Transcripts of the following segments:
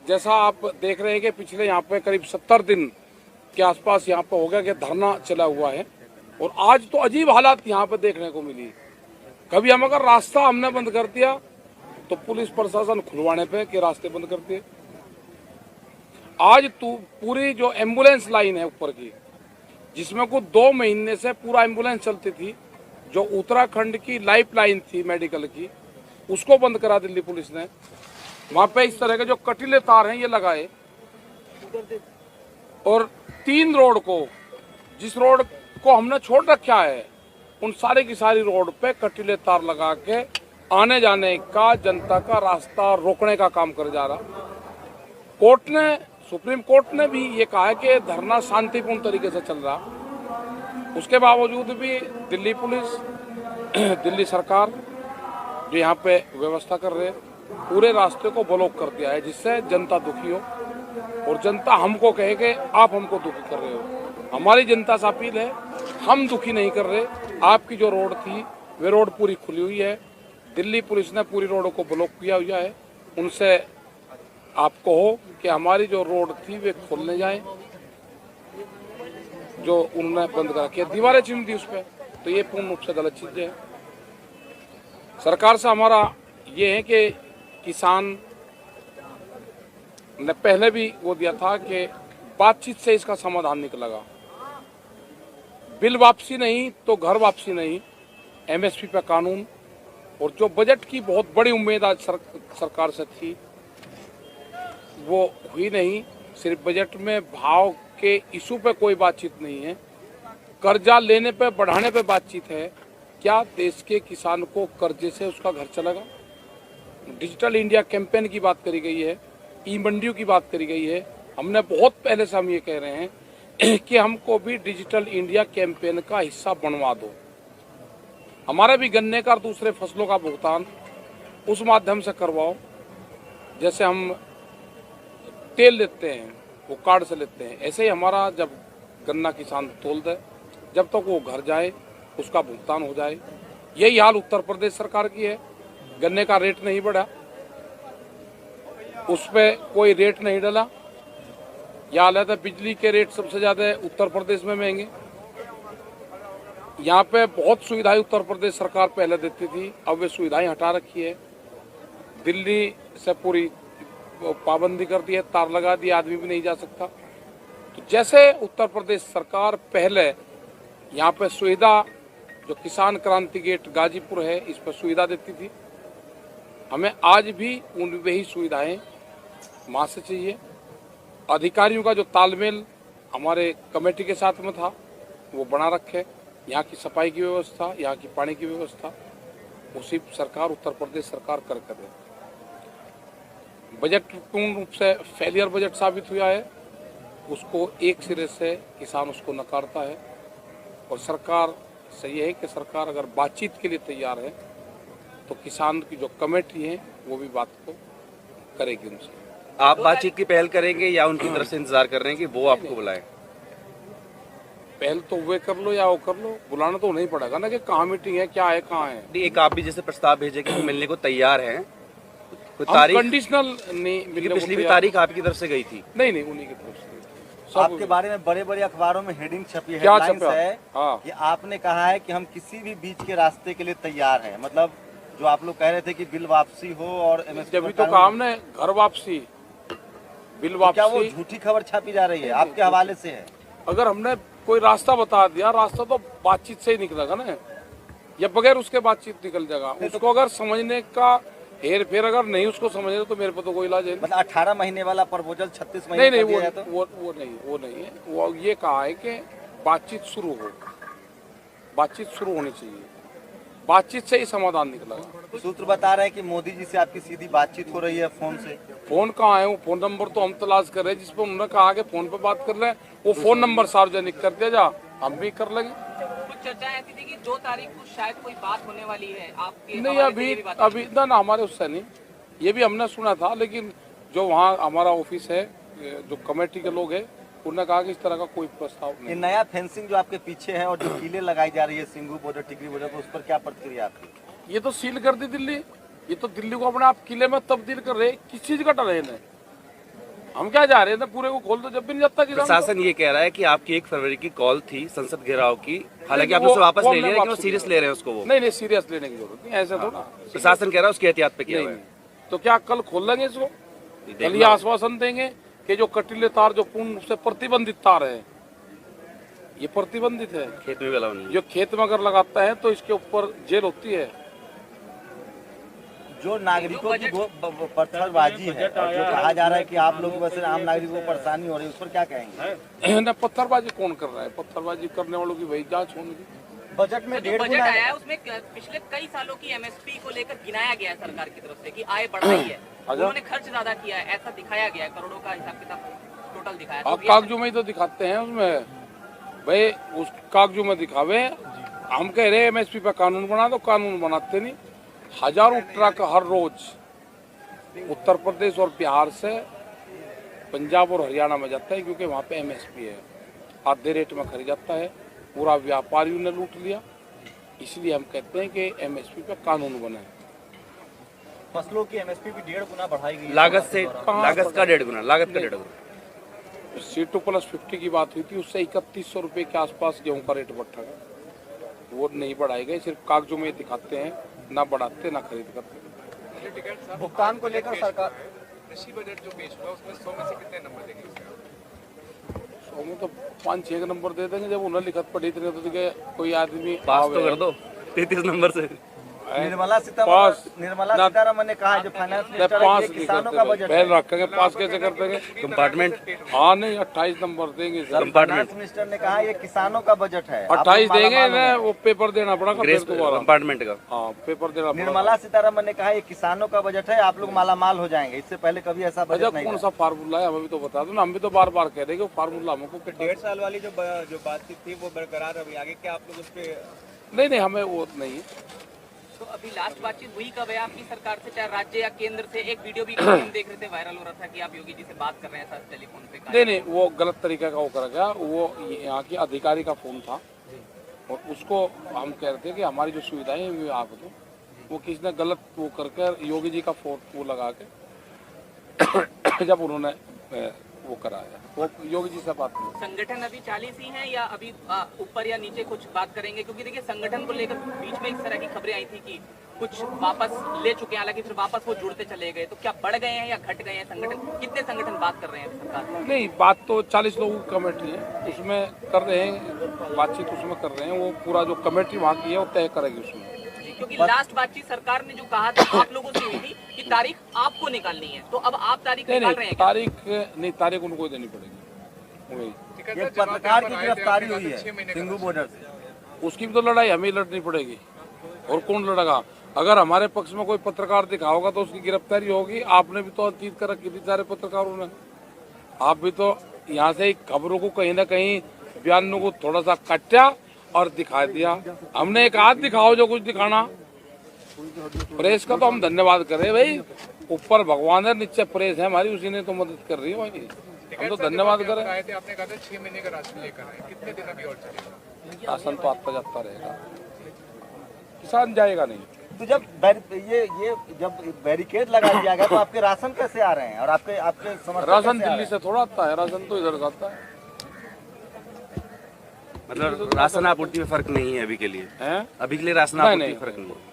जैसा आप देख रहे हैं कि पिछले यहाँ पे करीब 70 दिन के आसपास यहाँ पे हो गया कि धरना चला हुआ है और आज तो अजीब हालात यहाँ पे देखने को मिली। कभी हम अगर रास्ता हमने बंद कर दिया तो पुलिस प्रशासन खुलवाने पे कि रास्ते बंद कर दिए। आज पूरी जो एम्बुलेंस लाइन है ऊपर की, जिसमें को 2 महीने से पूरा एम्बुलेंस चलती थी, जो उत्तराखंड की लाइफ लाइन थी मेडिकल की, उसको बंद करा दिल्ली पुलिस ने। वहां पे इस तरह के जो कटीले तार हैं ये लगाए और 3 रोड को, जिस रोड को हमने छोड़ रखा है, उन सारे की सारी रोड पे कटीले तार लगा के आने जाने का, जनता का रास्ता रोकने का काम कर जा रहा। सुप्रीम कोर्ट ने भी ये कहा है कि धरना शांतिपूर्ण तरीके से चल रहा। उसके बावजूद भी दिल्ली पुलिस, दिल्ली सरकार जो यहाँ पे व्यवस्था कर रहे हैं, पूरे रास्ते को ब्लॉक कर दिया है, जिससे जनता दुखी हो और जनता हमको कहे कि आप हमको दुखी कर रहे हो। हमारी जनता से अपील है, हम दुखी नहीं कर रहे। आपकी जो रोड थी वे रोड पूरी खुली हुई है, दिल्ली पुलिस ने पूरी रोडों को ब्लॉक किया हुआ है। उनसे आप कहो कि हमारी जो रोड थी वे खोलने जाए, जो उन्होंने बंद कर रखी है, दीवारें चिन्ह दी उस पर, तो ये पूर्ण रूप से गलत चीज है। सरकार से हमारा ये है कि किसान ने पहले भी वो दिया था कि बातचीत से इसका समाधान निकलेगा। बिल वापसी नहीं तो घर वापसी नहीं, एमएसपी पे कानून, और जो बजट की बहुत बड़ी उम्मीद आज सरकार से थी वो हुई नहीं। सिर्फ बजट में भाव के इशू पे कोई बातचीत नहीं है, कर्जा लेने पे, बढ़ाने पे बातचीत है। क्या देश के किसान को कर्जे से उसका घर चलेगा? डिजिटल इंडिया कैंपेन की बात करी गई है, ई मंडियों की बात करी गई है। हमने बहुत पहले से हम ये कह रहे हैं कि हमको भी डिजिटल इंडिया कैंपेन का हिस्सा बनवा दो। हमारा भी गन्ने का और दूसरे फसलों का भुगतान उस माध्यम से करवाओ, जैसे हम तेल लेते हैं वो कार्ड से लेते हैं, ऐसे ही हमारा जब गन्ना किसान तोल दे, जब तक वो घर जाए उसका भुगतान हो जाए। यही हाल उत्तर प्रदेश सरकार की है। गन्ने का रेट नहीं बढ़ा, उस पर कोई रेट नहीं डाला। यह हालत है, बिजली के रेट सबसे ज्यादा उत्तर प्रदेश में महंगे। यहाँ पे बहुत सुविधाएं उत्तर प्रदेश सरकार पहले देती थी, अब वे सुविधाएं हटा रखी है। दिल्ली से पूरी पाबंदी कर दी है, तार लगा दिया, आदमी भी नहीं जा सकता। तो जैसे उत्तर प्रदेश सरकार पहले यहाँ पे सुविधा, जो किसान क्रांति गेट गाजीपुर है, इस पर सुविधा देती थी, हमें आज भी उन वही सुविधाएं वहाँ से चाहिए। अधिकारियों का जो तालमेल हमारे कमेटी के साथ में था वो बना रखे। यहाँ की सफाई की व्यवस्था, यहाँ की पानी की व्यवस्था, उसी सरकार, उत्तर प्रदेश सरकार कर दे। बजट पूर्ण रूप से फेलियर बजट साबित हुआ है, उसको एक सिरे से किसान उसको नकारता है। और सरकार से ये है कि सरकार अगर बातचीत के लिए तैयार है तो किसान की जो कमेटी है वो भी बात को करेगी उनसे। आप बातचीत की पहल करेंगे या उनकी तरफ से इंतजार कर रहे हैं कि वो आपको बुलाएं? पहल तो वे कर लो या वो कर लो, बुलाना तो नहीं पड़ेगा ना कि कहाँ मीटिंग है, क्या है, कहाँ है। एक आप भी जैसे प्रस्ताव भेजे कि मिलने को तैयार हैं, तारीख कंडीशनल नहीं, पिछली भी तारीख आपकी तरफ से गई थी? नहीं, उन्हीं की तरफ से। आपके बारे में बड़े बड़े अखबारों में हेडिंग छपी है, क्या हेडलाइंस है हाँ। कि आपने कहा है कि हम किसी भी बीच के रास्ते के लिए तैयार हैं। मतलब जो आप लोग कह रहे थे कि बिल वापसी हो और एमएसपी, जब भी तो काम ने घर वापसी, बिल वापसी, क्या वो झूठी खबर छापी जा रही है? आपके हवाले से है। अगर हमने कोई रास्ता बता दिया, रास्ता तो बातचीत से ही निकलेगा ना, या बगैर उसके बातचीत निकल जाएगा। उसको अगर समझने का हेर फेर अगर नहीं उसको समझे तो मेरे पे तो कोई इलाज है। मतलब 18 महीने वाला प्रपोजल 36 महीने नहीं, वो नहीं है। वो ये कहा है कि बातचीत शुरू हो, बातचीत शुरू होनी चाहिए, बातचीत से ही समाधान निकलेगा। सूत्र बता रहे हैं कि मोदी जी से आपकी सीधी बातचीत हो रही है फोन से। फोन कहाँ है? वो फोन नंबर तो हम तलाश कर रहे हैं, जिस पर उन्होंने कहा कि फोन पे बात कर रहे हैं, वो फोन नंबर सार्वजनिक कर दिया जा, हम भी कर लेंगे। कुछ चर्चाएं ऐसी थी कि 2 तारीख को शायद कोई बात होने वाली है आपके? नहीं, अभी ना हमारे उससे नहीं, ये भी हमने सुना था, लेकिन जो वहाँ हमारा ऑफिस है, जो कमेटी के लोग हैं, उन्होंने कहा कि इस तरह का कोई प्रस्ताव नहीं। ये नया फेंसिंग जो आपके पीछे है और जो कीलें लगाई जा रही है सिंगू बॉर्डर, टिकरी बॉर्डर पर, उस पर क्या प्रतिक्रिया आपकी? ये तो सील कर दी दिल्ली, ये तो दिल्ली को अपने आप किले में तब्दील कर रहे, किस चीज का डर है इन्हें? हम क्या जा रहे हैं, पूरे को खोल दो जब भी नहीं जाता किसान। प्रशासन ये कह रहा है कि आपकी 1 फरवरी की कॉल थी संसद घेराव की, हालांकि आपने उसे वापस ले लिया, लेकिन वो सीरियस ले रहे हैं उसको। वो नहीं सीरियस लेने की जरूरत नहीं, ऐसा थोड़ा। प्रशासन कह रहा है उसकी एहतियात पे किया हुआ है। तो क्या कल खोल लेंगे इसको? कल ये आश्वासन देंगे कि जो कटीले तार जो पूर्ण रूप से प्रतिबंधित तार है, ये प्रतिबंधित है, खेत में भी अलाउ नहीं है। जो खेत में अगर लगाता है तो इसके ऊपर जेल होती है। जो नागरिकों की पत्थरबाजी है और जो कहा जा रहा है कि आप लोगों की वजह से आम नागरिकों को परेशानी हो रही है, उस पर क्या कहेंगे? ना पत्थरबाजी कौन कर रहा है? पत्थरबाजी करने वालों की वही जांच होगी। बजट में जो 1.5 बजट गुना आया है उसमें पिछले कई सालों की एमएसपी को लेकर गिनाया गया है सरकार की तरफ से कि आय बढ़ाई है, उन्होंने खर्च ज्यादा किया है, ऐसा दिखाया गया है, करोड़ों का हिसाब किताब टोटल दिखाया। आप कागजों में ही तो दिखाते हैं उसमें भाई, उस कागजों में दिखावे। हम कह रहे हैं एमएसपी पे कानून बना दो, कानून बनाते नहीं। हजारों ट्रक हर रोज उत्तर प्रदेश और बिहार से पंजाब और हरियाणा में जाता है, क्योंकि वहाँ पे एमएसपी है, आधे रेट में खरीद जाता है, पूरा व्यापारियों ने लूट लिया। इसलिए हम कहते हैं कि एमएसपी पे कानून बने। फसलों की एमएसपी भी 1.5 गुना बढ़ाई गई है। लागत का 1.5 गुना, लागत का 1.5 गुना। C2+50 की बात हुई थी, उससे 3100 रुपये के आसपास गेहूं का रेट बढ़ा है। वो नहीं बढ़ाए गए, सिर्फ कागजों में दिखाते हैं, ना बढ़ाते ना खरीद करते। भुगतान को लेकर सरकार कृषि बजट जो पेश हुआ उसमें 100 में से कितने नंबर देंगे? 100 में तो 5-6 नंबर दे देंगे। जब उन्हें लिखत पड़ी इतने तो कि कोई आदमी पास तो कर दो 33 नंबर से। निर्मला सीतारमन ने कहा है जो फाइनेंस मिनिस्टर है, ये किसानों का बजट है। पहल रखेंगे, पास कैसे कर देंगे? कंपार्टमेंट हाँ नहीं, 28 नंबर देंगे सर। फाइनेंस मिनिस्टर ने कहा ये किसानों का बजट है, 28 देंगे ना, वो पेपर देना पड़ेगा फिर ग्रेस दोबारा। कंपार्टमेंट का। हाँ पेपर देना पड़ेगा। निर्मला सीतारमन ने कहा ये किसानों का बजट है, आप लोग मालामाल हो जाएंगे। इससे पहले कभी ऐसा अच्छा बजट नहीं कौन था। सा फार्मूला है हमें भी तो बता दो ना, हम भी तो बार बार कह रहे हैं कि फार्मूला हमको 1.5 साल वाली जो बातचीत थी वो बरकरार अभी आगे क्या आप लोग उस पे? नहीं हमें वो नहीं है। तो अभी लास्ट बातचीत हुई कब है आपकी सरकार से, चाहे राज्य या केंद्र से? एक वीडियो भी हम देख रहे थे, वायरल हो रहा था कि आप योगी जी से बात कर रहे हैं सर टेलीफोन पे। नहीं वो गलत तरीके का वो कर गया। वो यहाँ की अधिकारी का फोन था और उसको हम कह रहे थे कि हमारी जो सुविधाएं हैं वो आप दो। वो किसी ने गलत वो करके योगी जी का फोन वो लगा के जब उन्होंने वो कराया, वो योगी जी से बात नहीं। संगठन अभी 40 ही हैं या अभी ऊपर या नीचे कुछ बात करेंगे? क्योंकि देखिए संगठन को लेकर बीच में इस तरह की खबरें आई थी कि कुछ वापस ले चुके हैं, हालांकि फिर वापस वो जुड़ते चले गए। तो क्या बढ़ गए हैं या घट गए हैं संगठन? कितने संगठन बात कर रहे हैं सरकार से? नहीं बात तो 40 लोगों की कमेटी है, उसमें कर रहे हैं बातचीत, उसमें कर रहे हैं। वो पूरा जो कमेटी वहाँ की है वो तय करेगी उसमें। क्योंकि लास्ट बातचीत सरकार ने जो कहा था आप लोगों से हुई थी कि तारीख आपको निकालनी है, तो अब आप तारीख निकाल रहे हैं क्या? तारीख उनको देनी पड़ेगी। वही एक पत्रकार की गिरफ्तारी हुई है सिंगू बॉर्डर से, उसकी भी तो लड़ाई हमें लड़नी पड़ेगी। और कौन लड़ेगा? अगर हमारे पक्ष में कोई पत्रकार दिखाओगा तो उसकी गिरफ्तारी होगी। आपने भी तो अतीत कर रखी थी सारे पत्रकारों ने। आप भी तो यहाँ से खबरों को कहीं ना कहीं बयानों को थोड़ा सा कटा और दिखा दिया। हमने एक हाथ दिखाओ जो कुछ दिखाना। प्रेस का तो हम धन्यवाद करें भाई, ऊपर भगवान है नीचे प्रेस है हमारी, उसी ने तो मदद कर रही है भाई, हम तो धन्यवाद करें। आपने कहा था 6 महीने का राशन लेकर आए, कितने दिन अभी और चलेगा? राशन तो आता जाता रहेगा, किसान जाएगा नहीं। तो जब जब बैरिकेड लगा दिया गया तो आपके राशन कैसे आ रहे हैं और आपके समर्थन राशन कैसे आ रहे दिल्ली से थोड़ा आता है, राशन तो इधर से आता है। मतलब राशन आपूर्ति में फर्क नहीं है अभी के लिए? हैं? अभी के लिए राशन आपूर्ति में फर्क नहीं है।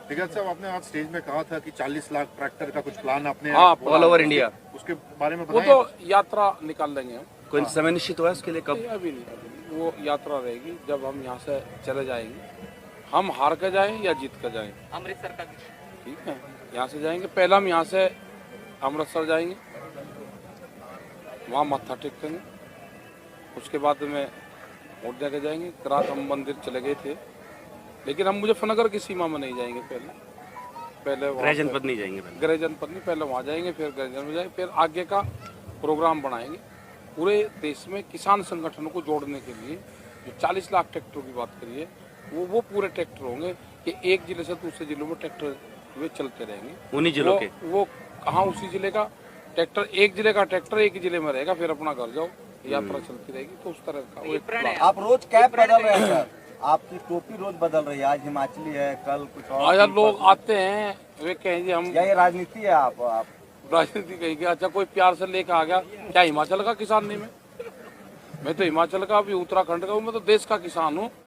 टिकैत साहब, आपने आज स्टेज में कहा था कि 40 लाख ट्रैक्टर का कुछ प्लान आपने हाँ, ऑल ओवर इंडिया, उसके बारे में वो बताएं। तो यात्रा निकाल लेंगे हम। कोई समय निश्चित हुआ है उसके लिए? कब? अभी नहीं, वो यात्रा रहेगी जब हम यहाँ से चले जाएंगे। हम हार के जाएं या जीत के जाएं, अमृतसर का ठीक है, यहाँ से जाएंगे। पहले हम यहाँ से अमृतसर जाएंगे, वहाँ मत्था टेकेंगे, उसके बाद में वोट देके जाएंगे। रात हम मंदिर चले गए थे, लेकिन हम मुजफ्फरनगर की सीमा में नहीं जाएंगे। पहले गृह जनपद नहीं जाएंगे? गृह जनपद नहीं, पहले वहाँ जाएंगे, फिर गृह जनपद जाएंगे, फिर आगे का प्रोग्राम बनाएंगे। पूरे देश में किसान संगठनों को जोड़ने के लिए जो 40 लाख ट्रैक्टरों की बात करिए, वो पूरे ट्रैक्टर होंगे कि एक जिले से दूसरे जिलों में ट्रैक्टर वे चलते रहेंगे। उन्हीं जिलों के? वो कहाँ, उसी जिले का ट्रैक्टर, एक जिले का ट्रैक्टर एक ही जिले में रहेगा, फिर अपना घर जाओ, यात्रा चलती रहेगी। तो उस तरह का वो एक प्लान। आप रोज कैब बदल रहे हैं सर, आपकी टोपी रोज बदल रही है, आज हिमाचली है, कल कुछ और। आज लोग आते हैं वे कहेंगे हम, या ये राजनीति है? आप राजनीति कहेगी अच्छा कोई प्यार से लेकर आ गया, क्या हिमाचल का किसान नहीं मैं तो हिमाचल का भी, उत्तराखंड का हूँ, मैं तो देश का किसान हूँ।